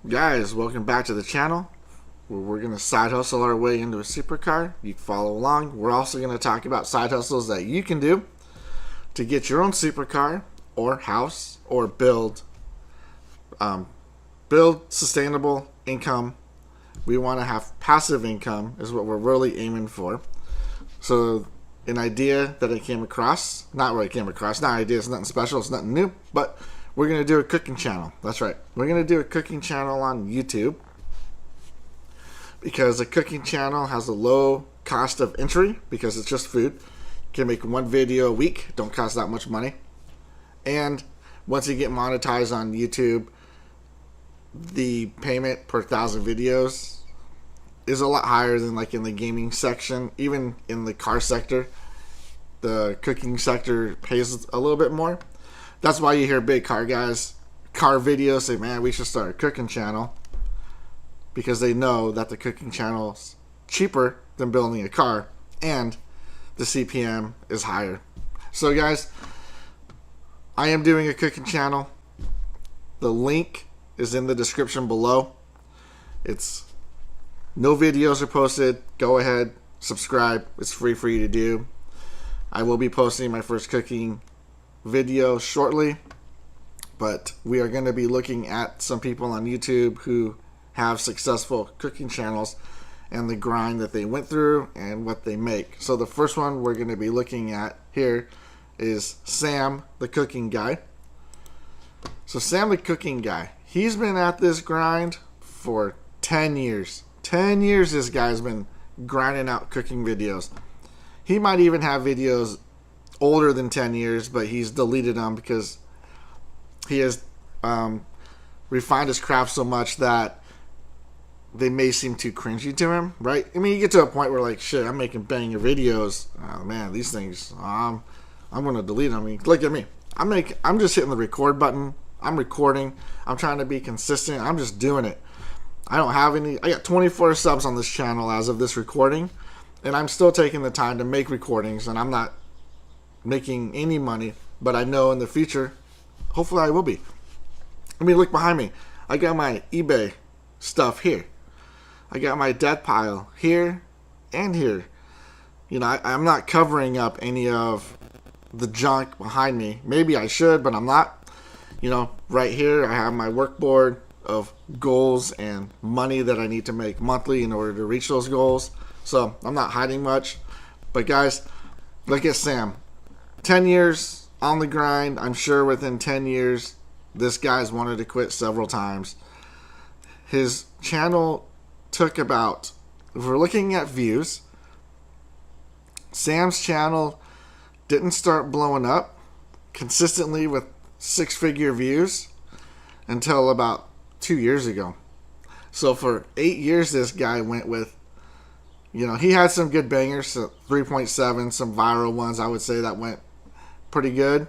Guys, welcome back to the channel where we're going to side hustle our way into a supercar. You can follow along. We're also going to talk about side hustles that you can do to get your own supercar or house or build sustainable income. We want to have passive income is what we're really aiming for. So an idea that I came across, not really came across, not an idea, it's nothing special, it's nothing new, but we're going to do a cooking channel. That's right. We're going to do a cooking channel on YouTube because a cooking channel has a low cost of entry because it's just food. You can make one video a week. Don't cost that much money. And once you get monetized on YouTube, the payment per 1,000 videos is a lot higher than like in the gaming section. Even in the car sector, the cooking sector pays a little bit more. That's why you hear big car guys, car videos say, man, we should start a cooking channel, because they know that the cooking channel's cheaper than building a car and the CPM is higher. So guys, I am doing a cooking channel. The link is in the description below. It's no videos are posted. Go ahead, subscribe. It's free for you to do. I will be posting my first cooking video shortly, but we are going to be looking at some people on YouTube who have successful cooking channels and the grind that they went through and what they make. So the first one we're going to be looking at here is Sam the Cooking Guy. So Sam the Cooking Guy, he's been at this grind for 10 years. 10 years this guy's been grinding out cooking videos. He might even have videos older than 10 years, but he's deleted them because he has refined his craft so much that they may seem too cringy to him, right? I mean, you get to a point where like, shit, I'm making banger videos. Oh man, these things, I'm gonna delete them. I mean, look at me. I'm just hitting the record button. I'm recording. I'm trying to be consistent. I'm just doing it. I don't have any. I got 24 subs on this channel as of this recording, and I'm still taking the time to make recordings, and I'm not making any money, but I know in the future, hopefully I will be. I mean, look behind me. I got my eBay stuff here. I got my debt pile here and here. You know, I'm not covering up any of the junk behind me. Maybe I should, but I'm not. You know, right here I have my workboard of goals and money that I need to make monthly in order to reach those goals. So I'm not hiding much. But guys, look at Sam. 10 years on the grind. I'm sure within 10 years, this guy's wanted to quit several times. His channel took about, if we're looking at views, Sam's channel didn't start blowing up consistently with 6-figure views until about 2 years ago. So for 8 years, this guy went with, you know, he had some good bangers, so 3.7, some viral ones, I would say, that went pretty good.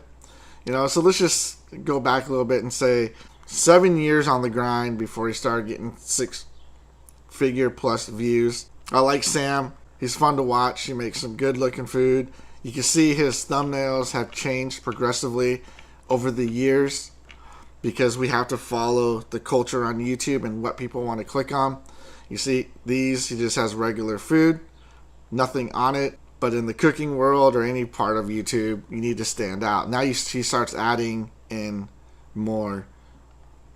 You know, so let's just go back a little bit and say 7 years on the grind before he started getting 6-figure plus views. I like Sam. He's fun to watch. He makes some good looking food. You can see his thumbnails have changed progressively over the years because we have to follow the culture on YouTube and what people want to click on. You see these, he just has regular food, nothing on it. But in the cooking world or any part of YouTube, you need to stand out. Now he starts adding in more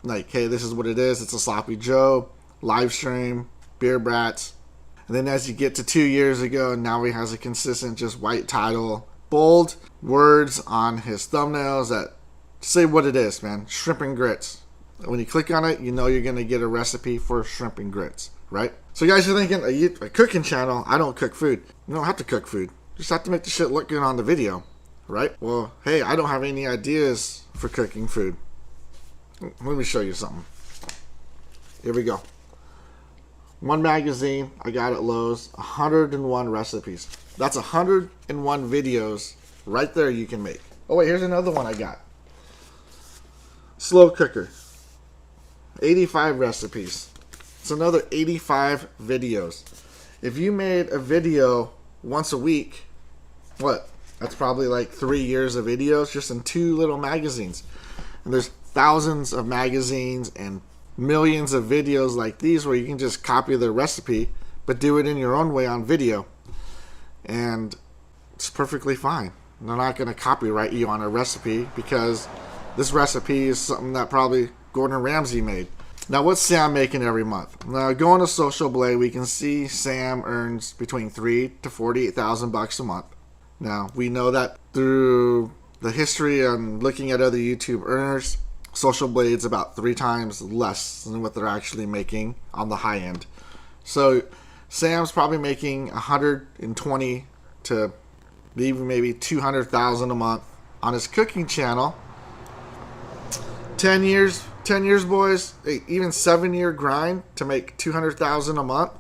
like, hey, this is what it is. It's a Sloppy Joe, live stream, beer brats. And then as you get to 2 years ago, now he has a consistent just white title, bold words on his thumbnails that say what it is, man. Shrimp and grits. When you click on it, you know you're going to get a recipe for shrimp and grits, right? So you guys are thinking, a cooking channel, I don't cook food. You don't have to cook food. You just have to make the shit look good on the video, right? Well, hey, I don't have any ideas for cooking food. Let me show you something. Here we go. One magazine I got at Lowe's, 101 recipes. That's 101 videos right there you can make. Oh wait, here's another one I got. Slow cooker. 85 recipes. It's another 85 videos. If you made a video once a week, what? That's probably like 3 years of videos just in 2 little magazines. And there's thousands of magazines and millions of videos like these where you can just copy the recipe, but do it in your own way on video. And it's perfectly fine. They're not going to copyright you on a recipe because this recipe is something that probably Gordon Ramsay made. Now, what's Sam making every month? Now, going to Social Blade, we can see Sam earns between $3,000 to $48,000 a month. Now, we know that through the history and looking at other YouTube earners, Social Blade's about 3 times less than what they're actually making on the high end. So Sam's probably making 120 to even maybe 200,000 a month on his cooking channel. 10 years, boys, even 7-year grind to make 200,000 a month.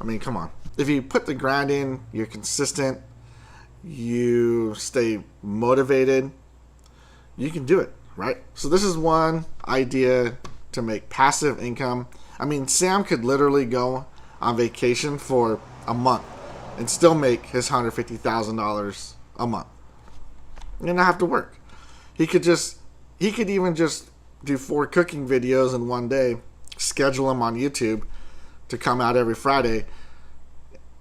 I mean, come on. If you put the grind in, you're consistent, you stay motivated, you can do it, right? So this is one idea to make passive income. I mean, Sam could literally go on vacation for a month and still make his $150,000 a month. And not have to work. He could even just do 4 cooking videos in one day, schedule them on YouTube to come out every Friday,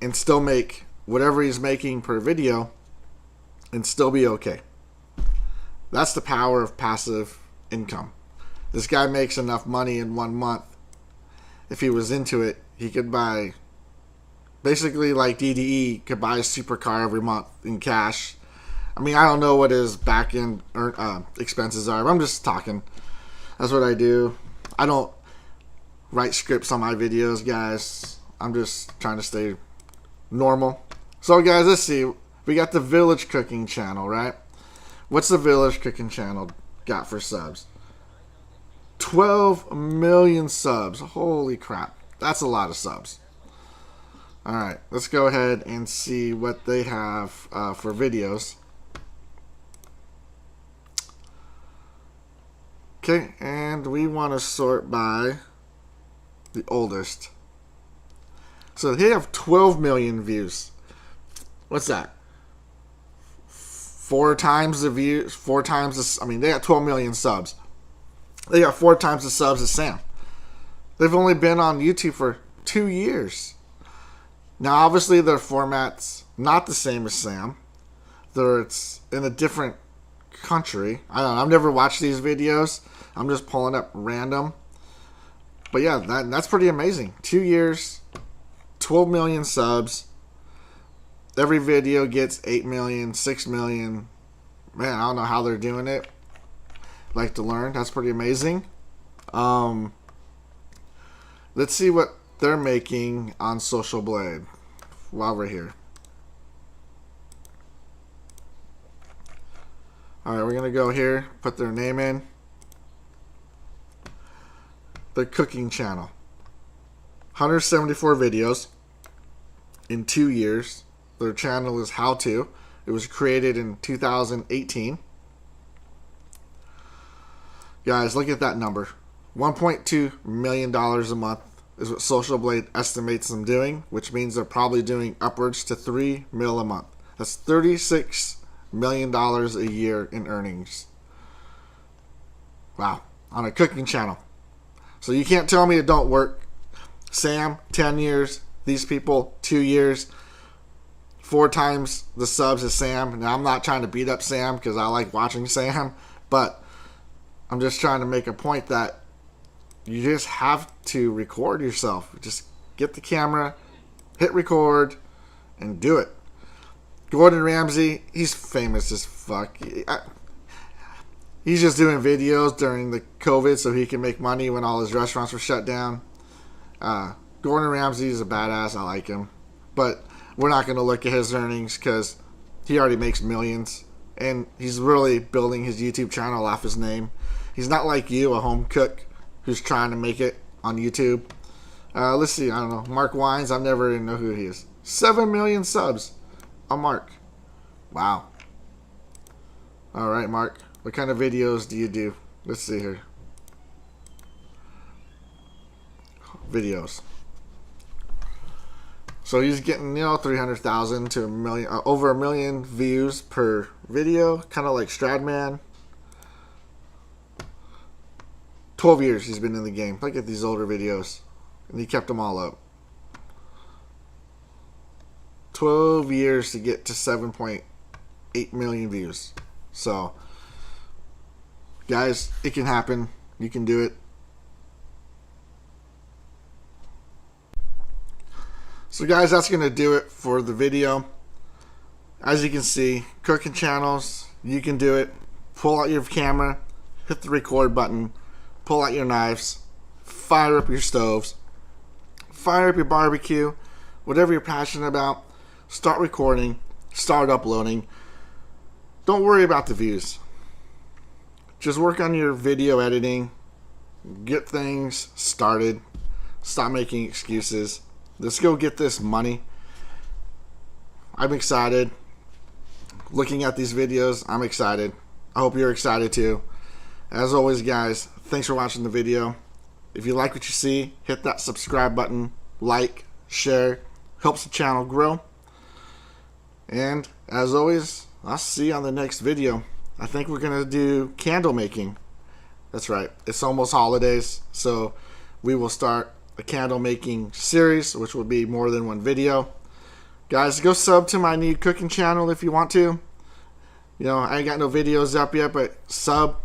and still make whatever he's making per video and still be okay. That's the power of passive income. This guy makes enough money in 1 month. If he was into it, he could buy, basically like DDE, could buy a supercar every month in cash. I mean, I don't know what his back end expenses are, but I'm just talking. That's what I do. I don't write scripts on my videos, guys. I'm just trying to stay normal. So, guys, let's see. We got the Village Cooking channel, right? What's the Village Cooking channel got for subs? 12 million subs. Holy crap. That's a lot of subs. Alright, let's go ahead and see what they have for videos. Okay, and we want to sort by the oldest. So they have 12 million views. What's that? 4 times the views, 4 times the, I mean, they got 12 million subs. They got 4 times the subs as Sam. They've only been on YouTube for 2 years. Now, obviously, their format's not the same as Sam. It's in a different country. I don't know. I've never watched these videos. I'm just pulling up random. But yeah, that's pretty amazing. 2 years, 12 million subs. Every video gets 8 million, 6 million. Man, I don't know how they're doing it. Like to learn. That's pretty amazing. Let's see what they're making on Social Blade while we're here. Alright, we're going to go here, put their name in. The cooking channel. 174 videos in 2 years. Their channel is How To. It was created in 2018. Guys, look at that number. $1.2 million a month is what Social Blade estimates them doing, which means they're probably doing upwards to $3 million a month. That's $36 million a year in earnings. Wow. On a cooking channel. So you can't tell me it don't work. Sam, 10 years. These people, 2 years. 4 times the subs as Sam. Now, I'm not trying to beat up Sam because I like watching Sam, but I'm just trying to make a point that you just have to record yourself. Just get the camera, hit record, and do it. Gordon Ramsay, he's famous as fuck. He's just doing videos during the COVID so he can make money when all his restaurants were shut down. Gordon Ramsay is a badass. I like him. But we're not going to look at his earnings because he already makes millions. And he's really building his YouTube channel off his name. He's not like you, a home cook who's trying to make it on YouTube. Let's see. I don't know. Mark Wines. I've never even know who he is. 7 million subs on Mark. Wow. All right, Mark. What kind of videos do you do? Let's see here. Videos. So he's getting, 300,000 to 1 million, over 1 million views per video, kind of like Stradman. 12 years he's been in the game. Look at these older videos. And he kept them all up. 12 years to get to 7.8 million views. So, guys, it can happen. You can do it. So, guys, that's going to do it for the video. As you can see, cooking channels, you can do it. Pull out your camera, hit the record button, pull out your knives, fire up your stoves, fire up your barbecue, whatever you're passionate about. Start recording, start uploading. Don't worry about the views. Just work on your video editing, get things started, stop making excuses. Let's go get this money. I'm excited. Looking at these videos, I'm excited. I hope you're excited too. As always, guys, thanks for watching the video. If you like what you see, hit that subscribe button, like, share, helps the channel grow. And as always, I'll see you on the next video. I think we're going to do candle making. That's right. It's almost holidays, so we will start a candle making series, which will be more than one video. Guys, go sub to my new cooking channel if you want to. You know, I ain't got no videos up yet, but sub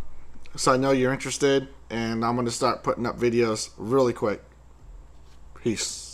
so I know you're interested, and I'm going to start putting up videos really quick. Peace.